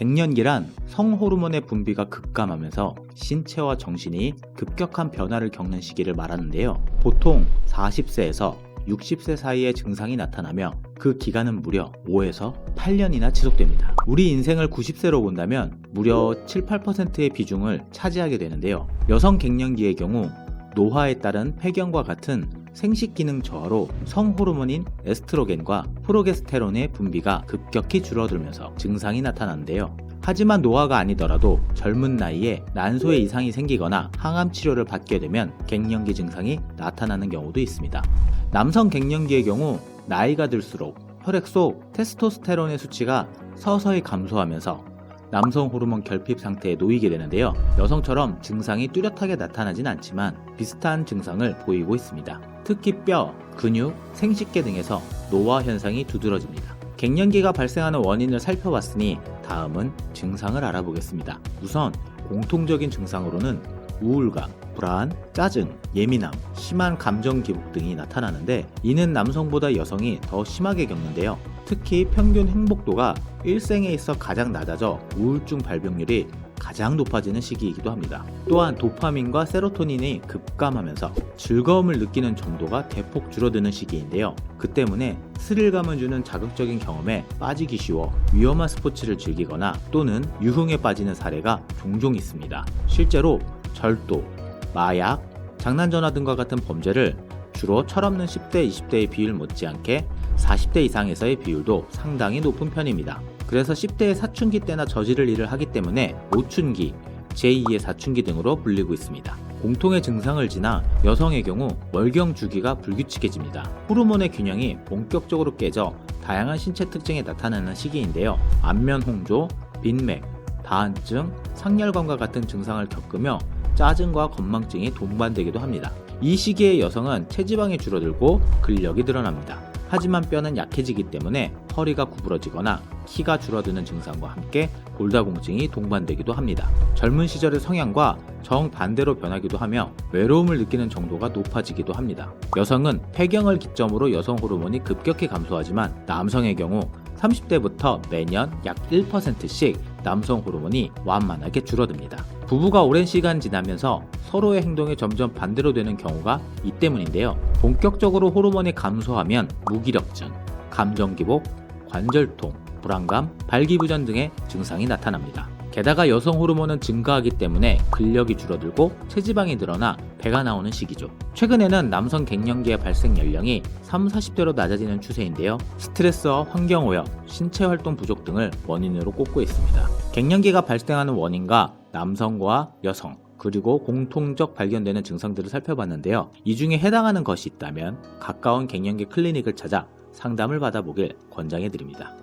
갱년기란 성호르몬의 분비가 급감하면서 신체와 정신이 급격한 변화를 겪는 시기를 말하는데요. 보통 40세에서 60세 사이에 증상이 나타나며 그 기간은 무려 5에서 8년이나 지속됩니다. 우리 인생을 90세로 본다면 무려 7, 8%의 비중을 차지하게 되는데요. 여성 갱년기의 경우 노화에 따른 폐경과 같은 생식기능 저하로 성호르몬인 에스트로겐과 프로게스테론의 분비가 급격히 줄어들면서 증상이 나타나는데요. 하지만 노화가 아니더라도 젊은 나이에 난소에 이상이 생기거나 항암 치료를 받게 되면 갱년기 증상이 나타나는 경우도 있습니다. 남성 갱년기의 경우 나이가 들수록 혈액 속 테스토스테론의 수치가 서서히 감소하면서 남성 호르몬 결핍 상태에 놓이게 되는데요. 여성처럼 증상이 뚜렷하게 나타나진 않지만 비슷한 증상을 보이고 있습니다. 특히 뼈, 근육, 생식계 등에서 노화 현상이 두드러집니다. 갱년기가 발생하는 원인을 살펴봤으니 다음은 증상을 알아보겠습니다. 우선 공통적인 증상으로는 우울감, 불안, 짜증, 예민함, 심한 감정 기복 등이 나타나는데 이는 남성보다 여성이 더 심하게 겪는데요. 특히 평균 행복도가 일생에 있어 가장 낮아져 우울증 발병률이 가장 높아지는 시기이기도 합니다. 또한 도파민과 세로토닌이 급감하면서 즐거움을 느끼는 정도가 대폭 줄어드는 시기인데요. 그 때문에 스릴감을 주는 자극적인 경험에 빠지기 쉬워 위험한 스포츠를 즐기거나 또는 유흥에 빠지는 사례가 종종 있습니다. 실제로 절도, 마약, 장난전화 등과 같은 범죄를 주로 철없는 10대, 20대의 비율 못지않게 40대 이상에서의 비율도 상당히 높은 편입니다. 그래서 10대의 사춘기 때나 저지를 일을 하기 때문에 노춘기, 제2의 사춘기 등으로 불리고 있습니다. 공통의 증상을 지나 여성의 경우 월경 주기가 불규칙해집니다. 호르몬의 균형이 본격적으로 깨져 다양한 신체 특징이 나타나는 시기인데요. 안면 홍조, 빈맥, 다한증, 상열감과 같은 증상을 겪으며 짜증과 건망증이 동반되기도 합니다. 이 시기에 여성은 체지방이 줄어들고 근력이 늘어납니다. 하지만 뼈는 약해지기 때문에 허리가 구부러지거나 키가 줄어드는 증상과 함께 골다공증이 동반되기도 합니다. 젊은 시절의 성향과 정반대로 변하기도 하며 외로움을 느끼는 정도가 높아지기도 합니다. 여성은 폐경을 기점으로 여성 호르몬이 급격히 감소하지만 남성의 경우 30대부터 매년 약 1%씩 남성 호르몬이 완만하게 줄어듭니다. 부부가 오랜 시간 지나면서 서로의 행동이 점점 반대로 되는 경우가 이 때문인데요. 본격적으로 호르몬이 감소하면 무기력증, 감정기복, 관절통, 불안감, 발기부전 등의 증상이 나타납니다. 게다가 여성 호르몬은 증가하기 때문에 근력이 줄어들고 체지방이 늘어나 배가 나오는 시기죠. 최근에는 남성 갱년기의 발생 연령이 30, 40대로 낮아지는 추세인데요. 스트레스와 환경오염, 신체활동 부족 등을 원인으로 꼽고 있습니다. 갱년기가 발생하는 원인과 남성과 여성, 그리고 공통적 발견되는 증상들을 살펴봤는데요. 이 중에 해당하는 것이 있다면 가까운 갱년기 클리닉을 찾아 상담을 받아보길 권장해드립니다.